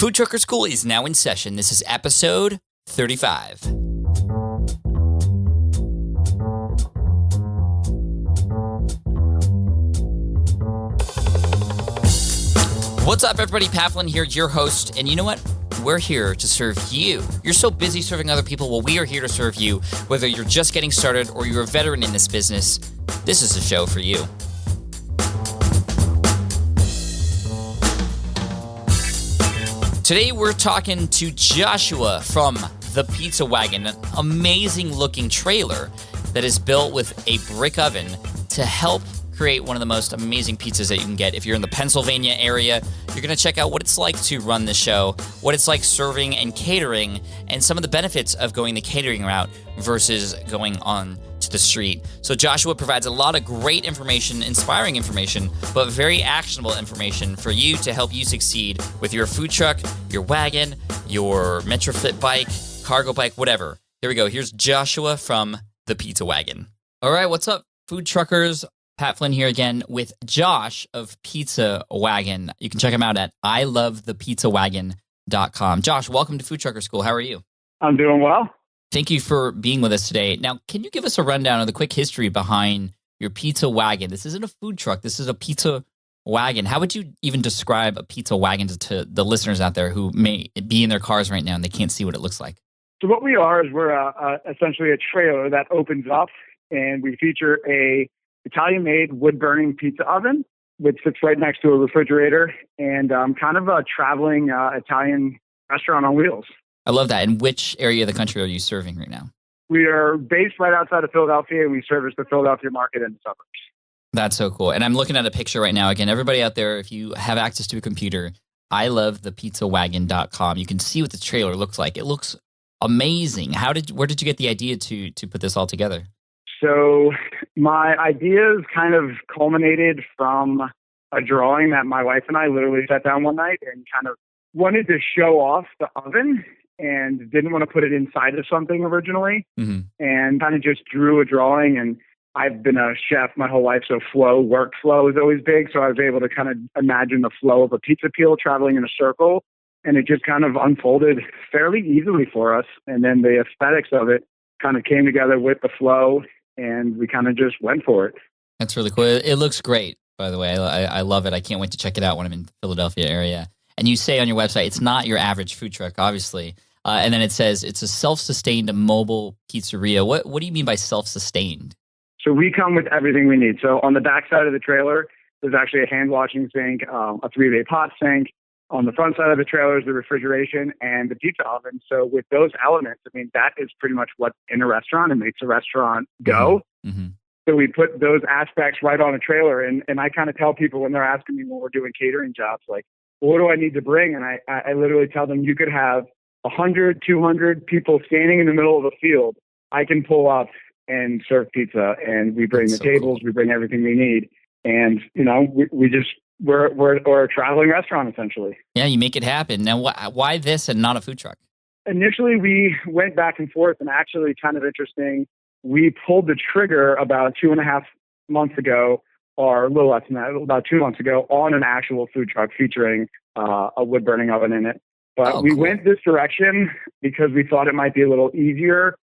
Food Trucker School is now in session. This is episode 35. What's up, everybody? Pavlin here, your host. And you know what? We're here to serve you. You're so busy serving other people. Well, we are here to serve you. Whether you're just getting started or you're a veteran in this business, this is the show for you. Today, we're talking to Joshua from the Pizza Wagon, an amazing looking trailer that is built with a brick oven to help create one of the most amazing pizzas that you can get. If you're in the Pennsylvania area, you're going to check out what it's like to run the show, what it's like serving and catering, and some of the benefits of going the catering route versus going on to the street. So Joshua provides a lot of great information, inspiring information, but very actionable information for you to help you succeed with your food truck, your wagon, your Metrofit bike, cargo bike, whatever. Here we go. Here's Joshua from the Pizza Wagon. All right, what's up, food truckers? Pat Flynn here again with Josh of Pizza Wagon. You can check him out at ilovethepizzawagon.com. Josh, welcome to Food Trucker School. How are you? I'm doing well. Thank you for being with us today. Now, can you give us a rundown of the quick history behind your Pizza Wagon? This isn't a food truck. This is a Pizza Wagon. How would you even describe a Pizza Wagon to the listeners out there who may be in their cars right now and they can't see what it looks like? So what we are is we're essentially a trailer that opens up, and we feature a Italian-made wood-burning pizza oven, which sits right next to a refrigerator, and kind of a traveling Italian restaurant on wheels. I love that. And which area of the country are you serving right now? We are based right outside of Philadelphia, and we service the Philadelphia market and the suburbs. That's so cool. And I'm looking at a picture right now. Again, everybody out there, if you have access to a computer, ilovethepizzawagon.com. You can see what the trailer looks like. It looks amazing. Where did you get the idea to put this all together? So my ideas kind of culminated from a drawing that my wife and I literally sat down one night and kind of wanted to show off the oven and didn't want to put it inside of something originally, and kind of just drew a drawing. And I've been a chef my whole life, so workflow is always big. So I was able to kind of imagine the flow of a pizza peel traveling in a circle, and it just kind of unfolded fairly easily for us. And then the aesthetics of it kind of came together with the flow, and we kind of just went for it. That's really cool. It looks great, by the way. I love it. I can't wait to check it out when I'm in the Philadelphia area. And you say on your website, it's not your average food truck, obviously. And then it says it's a self-sustained mobile pizzeria. What do you mean by self-sustained? So we come with everything we need. So on the back side of the trailer, there's actually a hand-washing sink, a 3-way pot sink. On the front side of the trailer is the refrigeration and the pizza oven. So with those elements, I mean, that is pretty much what's in a restaurant and makes a restaurant go. Mm-hmm. So we put those aspects right on a trailer. And I kind of tell people when they're asking me when we're doing catering jobs, like, well, what do I need to bring? And I literally tell them, you could have 100, 200 people standing in the middle of a field. I can pull up and serve pizza, and we bring the tables, cool. We bring everything we need. And, you know, we're a traveling restaurant, essentially. Yeah, you make it happen. Now, why this and not a food truck? Initially, we went back and forth, and actually kind of interesting, we pulled the trigger about 2.5 months ago, or a little less than that, about 2 months ago, on an actual food truck featuring a wood-burning oven in it. But we went this direction because we thought it might be a little easier.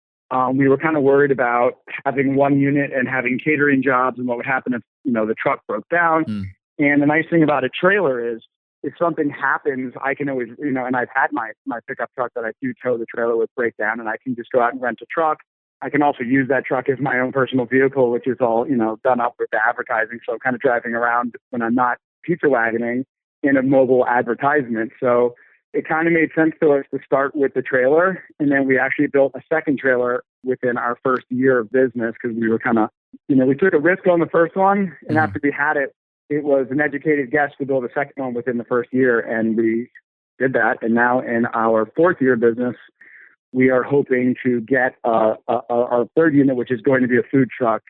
We were kind of worried about having one unit and having catering jobs and what would happen if, the truck broke down. And the nice thing about a trailer is if something happens, I can always, and I've had my pickup truck that I do tow the trailer with break down, and I can just go out and rent a truck. I can also use that truck as my own personal vehicle, which is all, done up with the advertising. So I'm kind of driving around when I'm not pizza wagoning in a mobile advertisement. So it kind of made sense to us to start with the trailer. And then we actually built a second trailer within our first year of business because we were kind of, we took a risk on the first one. And after we had it, it was an educated guess to build a second one within the first year. And we did that. And now in our fourth year of business, we are hoping to get our third unit, which is going to be a food truck,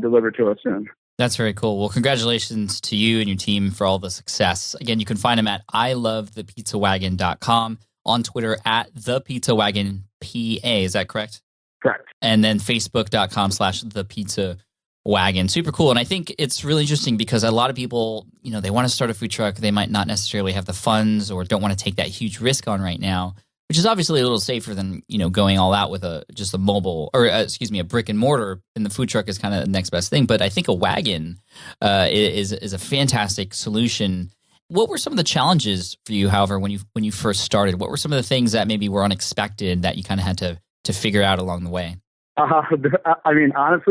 delivered to us soon. That's very cool. Well, congratulations to you and your team for all the success. Again, you can find them at ilovethepizzawagon.com, on Twitter at thepizzawagonpa. Is that correct? Correct. And then facebook.com/thepizzawagon. Wagon. Super cool. And I think it's really interesting because a lot of people, they want to start a food truck. They might not necessarily have the funds or don't want to take that huge risk on right now, which is obviously a little safer than, going all out with just a mobile or a brick and mortar. And the food truck is kind of the next best thing. But I think a wagon is a fantastic solution. What were some of the challenges for you, however, when you first started? What were some of the things that maybe were unexpected that you kind of had to figure out along the way? Honestly,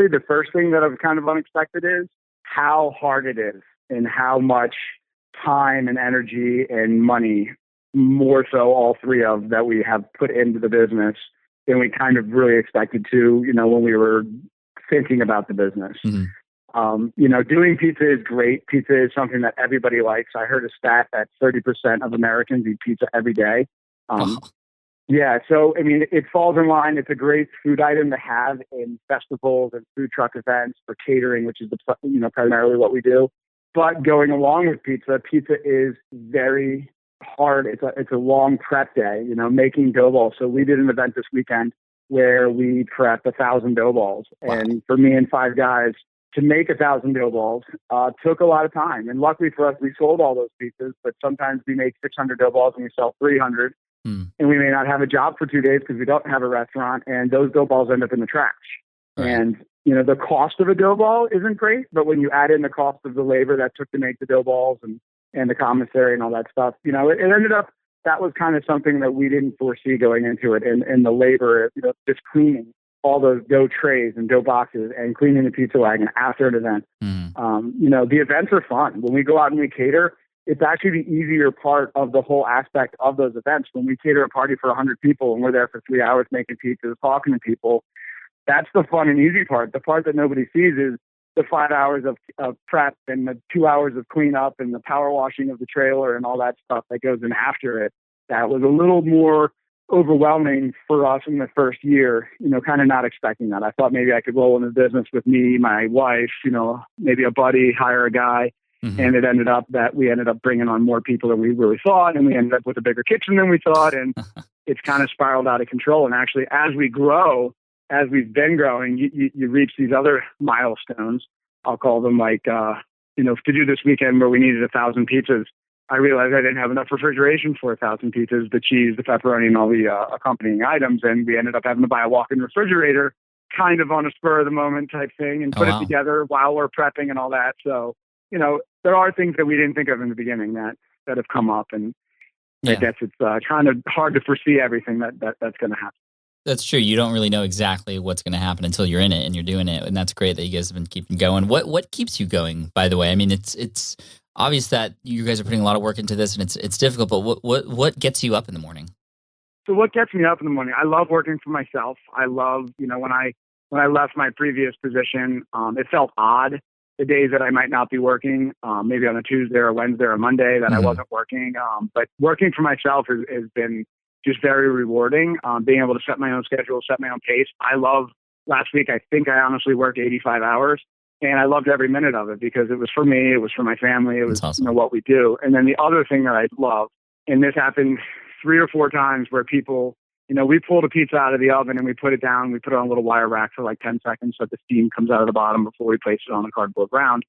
the first thing that was kind of unexpected is how hard it is and how much time and energy and money, more so all three of that we have put into the business than we kind of really expected to, when we were thinking about the business. Mm-hmm. Doing pizza is great. Pizza is something that everybody likes. I heard a stat that 30% of Americans eat pizza every day. Yeah, so it falls in line. It's a great food item to have in festivals and food truck events for catering, which is primarily what we do. But going along with pizza is very hard. It's a long prep day, making dough balls. So we did an event this weekend where we prepped 1,000 dough balls, and for me and 5 guys to make 1,000 dough balls took a lot of time. And luckily for us, we sold all those pizzas. But sometimes we make 600 dough balls and we sell 300. And we may not have a job for 2 days because we don't have a restaurant, and those dough balls end up in the trash. Right. And, the cost of a dough ball isn't great, but when you add in the cost of the labor that took to make the dough balls and the commissary and all that stuff, it ended up, that was kind of something that we didn't foresee going into it. And the labor, just cleaning all those dough trays and dough boxes and cleaning the pizza wagon after an event. The events are fun. When we go out and we cater, it's actually the easier part of the whole aspect of those events. When we cater a party for 100 people and we're there for 3 hours making pizzas, talking to people, that's the fun and easy part. The part that nobody sees is the 5 hours of prep and the 2 hours of cleanup and the power washing of the trailer and all that stuff that goes in after it. That was a little more overwhelming for us in the first year, kind of not expecting that. I thought maybe I could roll in the business with me, my wife, maybe a buddy, hire a guy. Mm-hmm. And it ended up that we ended up bringing on more people than we really thought. And we ended up with a bigger kitchen than we thought. And it's kind of spiraled out of control. And actually, as we grow, as we've been growing, you reach these other milestones. I'll call them to do this weekend where we needed 1,000 pizzas. I realized I didn't have enough refrigeration for 1,000 pizzas, the cheese, the pepperoni, and all the accompanying items. And we ended up having to buy a walk-in refrigerator, kind of on a spur of the moment type thing, and put it together while we're prepping and all that. So, there are things that we didn't think of in the beginning that have come up, and I guess it's kind of hard to foresee everything that's going to happen. That's true. You don't really know exactly what's going to happen until you're in it and you're doing it, and that's great that you guys have been keeping going. What keeps you going, by the way? I mean, it's obvious that you guys are putting a lot of work into this, and it's difficult. But what gets you up in the morning? So what gets me up in the morning? I love working for myself. I love when I left my previous position, it felt odd. The days that I might not be working, maybe on a Tuesday or Wednesday or Monday that I wasn't working. But working for myself has been just very rewarding. Being able to set my own schedule, set my own pace. Last week, I think I honestly worked 85 hours, and I loved every minute of it because it was for me, it was for my family, it was awesome. What we do. And then the other thing that I love, and this happened 3 or 4 times where people, we pulled a pizza out of the oven and we put it down. We put it on a little wire rack for like 10 seconds so the steam comes out of the bottom before we place it on the cardboard ground.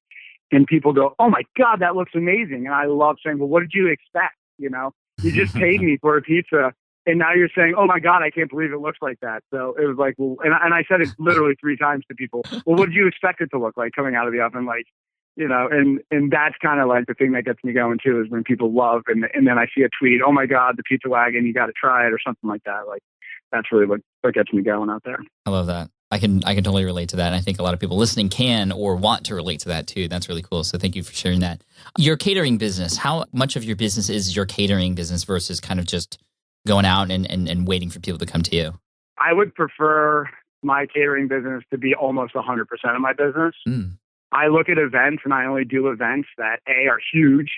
And people go, "Oh my God, that looks amazing." And I love saying, "Well, what did you expect? You just paid me for a pizza. And now you're saying, oh my God, I can't believe it looks like that." So it was like, well, and I said it literally 3 times to people. Well, what did you expect it to look like coming out of the oven? And that's kind of like the thing that gets me going too, is when people love, and then I see a tweet, "Oh my God, the Pizza Wagon, you got to try it," or something like that. Like, that's really what gets me going out there. I love that. I can totally relate to that. And I think a lot of people listening can or want to relate to that too. That's really cool. So thank you for sharing that. Your catering business, how much of your business is your catering business versus kind of just going out and waiting for people to come to you? I would prefer my catering business to be almost 100% of my business. I look at events and I only do events that A, are huge,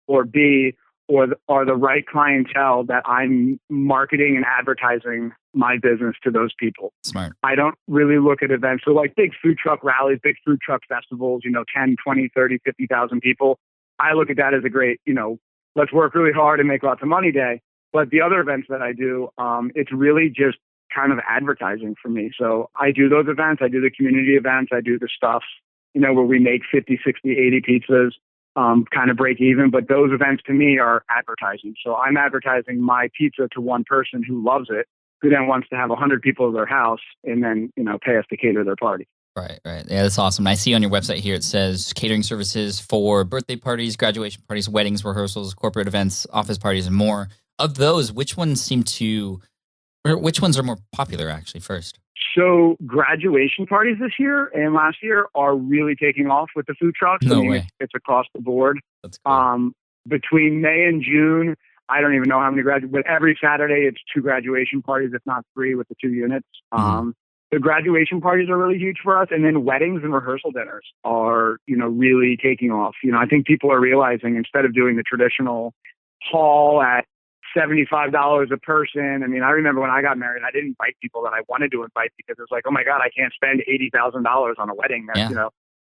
or B, or are the right clientele that I'm marketing and advertising my business to those people. Smart. I don't really look at events. So like big food truck rallies, big food truck festivals, 10, 20, 30, 50,000 people. I look at that as a great, let's work really hard and make lots of money day. But the other events that I do, it's really just kind of advertising for me. So I do those events. I do the community events. I do the stuff where we make 50, 60, 80 pizzas, kind of break even. But those events to me are advertising. So I'm advertising my pizza to one person who loves it, who then wants to have 100 people at their house and then, pay us to cater their party. Right. Yeah, that's awesome. I see on your website here, it says catering services for birthday parties, graduation parties, weddings, rehearsals, corporate events, office parties, and more. Of those, which ones are more popular actually first? So graduation parties this year and last year are really taking off with the food trucks. No way. It's across the board. That's cool. Between May and June, I don't even know how many but every Saturday it's 2 graduation parties, if not 3 with the 2 units. The graduation parties are really huge for us. And then weddings and rehearsal dinners are, really taking off. I think people are realizing instead of doing the traditional hall at $75 a person. I mean, I remember when I got married, I didn't invite people that I wanted to invite because it was like, oh my God, I can't spend $80,000 on a wedding.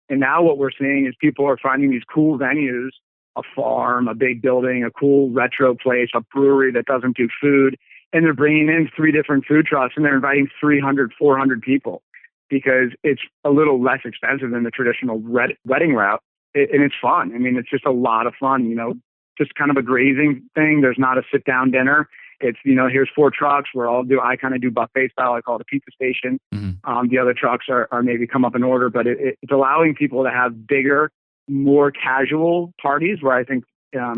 And now what we're seeing is people are finding these cool venues, a farm, a big building, a cool retro place, a brewery that doesn't do food. And they're bringing in 3 different food trucks and they're inviting 300, 400 people because it's a little less expensive than the traditional wedding route. And it's fun. I mean, it's just a lot of fun, just kind of a grazing thing. There's not a sit down dinner. It's, here's 4 trucks. I kind of do buffet style. I call it a pizza station. The other trucks are maybe come up in order, but it's allowing people to have bigger, more casual parties where I think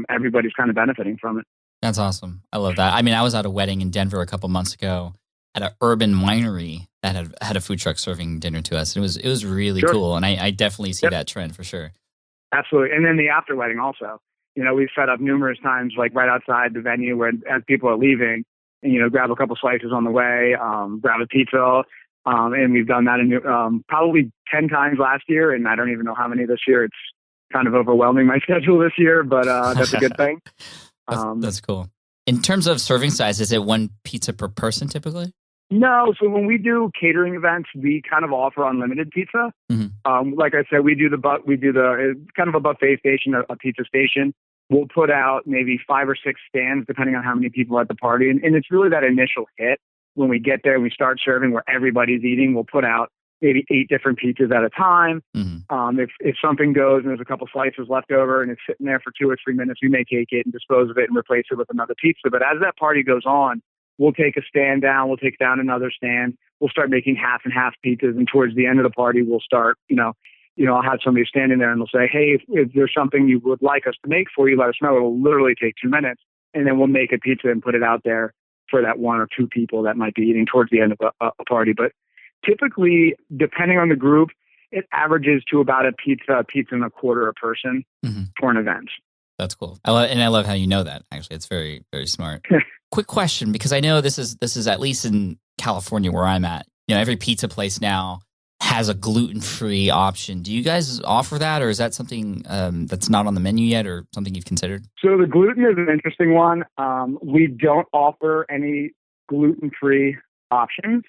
everybody's kind of benefiting from it. That's awesome. I love that. I mean, I was at a wedding in Denver a couple months ago at an urban winery that had a food truck serving dinner to us. It was really cool. And I definitely see that trend for sure. Absolutely. And then the after wedding also. We've set up numerous times, like right outside the venue where as people are leaving and, grab a couple slices on the way, grab a pizza. And we've done that probably 10 times last year. And I don't even know how many this year. It's kind of overwhelming my schedule this year, but that's a good thing. That's cool. In terms of serving size, is it 1 pizza per person typically? No. So when we do catering events, we kind of offer unlimited pizza. Like I said, we do kind of a buffet station, a pizza station. We'll put out maybe 5 or 6 stands, depending on how many people are at the party. And it's really that initial hit when we get there and we start serving where everybody's eating. We'll put out maybe 8 different pizzas at a time. If something goes and there's a couple slices left over and it's sitting there for 2 or 3 minutes, we may take it and dispose of it and replace it with another pizza. But as that party goes on, we'll take a stand down. We'll take down another stand. We'll start making half and half pizzas. And towards the end of the party, we'll start, I'll have somebody standing there and they'll say, hey, if there's something you would like us to make for you, let us know. It'll literally take 2 minutes. And then we'll make a pizza and put it out there for that 1 or 2 people that might be eating towards the end of a party. But typically, depending on the group, it averages to about a pizza and a quarter a person for an event. That's cool. I love how you know that. Actually, it's very, very smart. Quick question, because I know this is at least in California where I'm at. Every pizza place now has a gluten-free option. Do you guys offer that, or is that something that's not on the menu yet, or something you've considered? So the gluten is an interesting one. We don't offer any gluten-free options,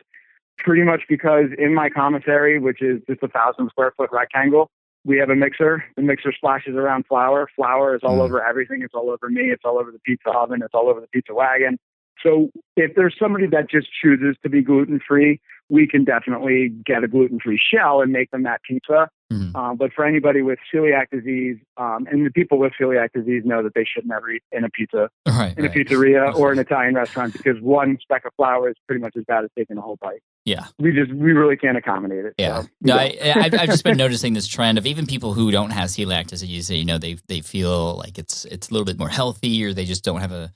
pretty much because in my commissary, which is just 1,000 square foot rectangle, we have a mixer. The mixer splashes around flour. Flour is all over everything. It's all over me. It's all over the pizza oven. It's all over the Pizza Wagon. So if there's somebody that just chooses to be gluten-free, we can definitely get a gluten-free shell and make them that pizza. But for anybody with celiac disease, and the people with celiac disease know that they should never eat in a pizza, a pizzeria or an Italian restaurant, because 1 speck of flour is pretty much as bad as taking a whole bite. Yeah. We really can't accommodate it. Yeah. So, no, I've just been noticing this trend of even people who don't have celiac disease, they feel like it's a little bit more healthy, or they just don't have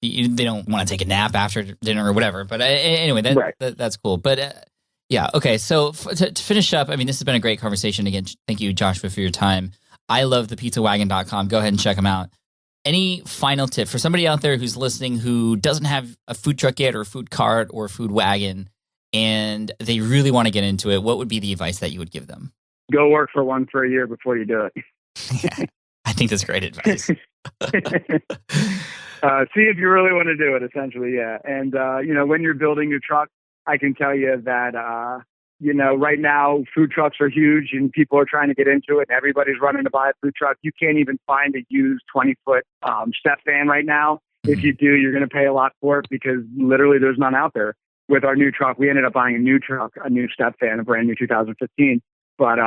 they don't want to take a nap after dinner or whatever. But anyway, that's cool. But yeah, okay. So to finish up, I mean, this has been a great conversation. Again, thank you, Joshua, for your time. I love thepizzawagon.com. Go ahead and check them out. Any final tip for somebody out there who's listening who doesn't have a food truck yet, or a food cart, or a food wagon, and they really want to get into it? What would be the advice that you would give them? Go work for one for a year before you do it. Yeah, I think that's great advice. See if you really want to do it, essentially, yeah. And, when you're building your truck, I can tell you that, right now food trucks are huge and people are trying to get into it and everybody's running to buy a food truck. You can't even find a used 20-foot step fan right now. If you do, you're going to pay a lot for it because literally there's none out there. With our new truck, we ended up buying a new truck, a new step fan, a brand new 2015. But,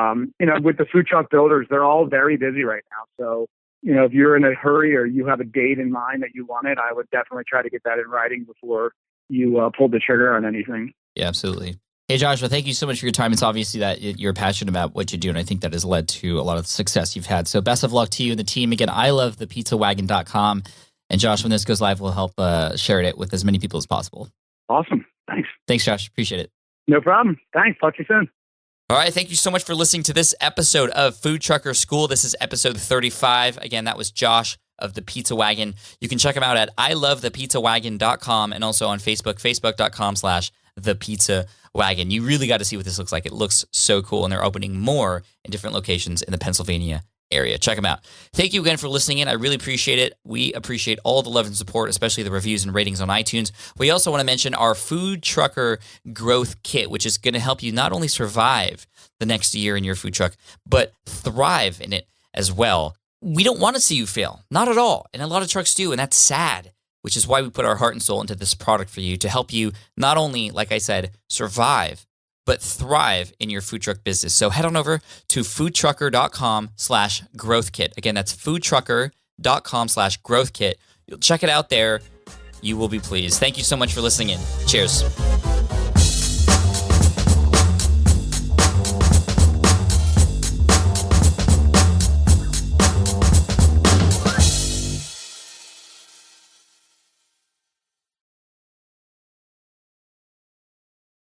with the food truck builders, they're all very busy right now. So, if you're in a hurry or you have a date in mind that you wanted, I would definitely try to get that in writing before you pulled the trigger on anything. Yeah, absolutely. Hey, Joshua, thank you so much for your time. It's obviously that you're passionate about what you do, and I think that has led to a lot of the success you've had. So best of luck to you and the team. Again, I love the pizzawagon.com. And Josh, when this goes live, we'll help share it with as many people as possible. Awesome. Thanks. Thanks, Josh. Appreciate it. No problem. Thanks. Talk to you soon. All right. Thank you so much for listening to this episode of Food Trucker School. This is episode 35. Again, that was Josh of the Pizza Wagon. You can check him out at ilovethepizzawagon.com and also on Facebook, facebook.com/thepizzawagon. You really got to see what this looks like. It looks so cool, and they're opening more in different locations in the Pennsylvania area. Check them out. Thank you again for listening in. I really appreciate it. We appreciate all the love and support, especially the reviews and ratings on iTunes. We also want to mention our Food Trucker Growth Kit, which is going to help you not only survive the next year in your food truck, but thrive in it as well. We don't want to see you fail. Not at all. And a lot of trucks do, and that's sad, which is why we put our heart and soul into this product for you to help you not only, like I said, survive, but thrive in your food truck business. So head on over to foodtrucker.com/growth-kit. Again, that's foodtrucker.com/growth-kit. You'll check it out there. You will be pleased. Thank you so much for listening in. Cheers.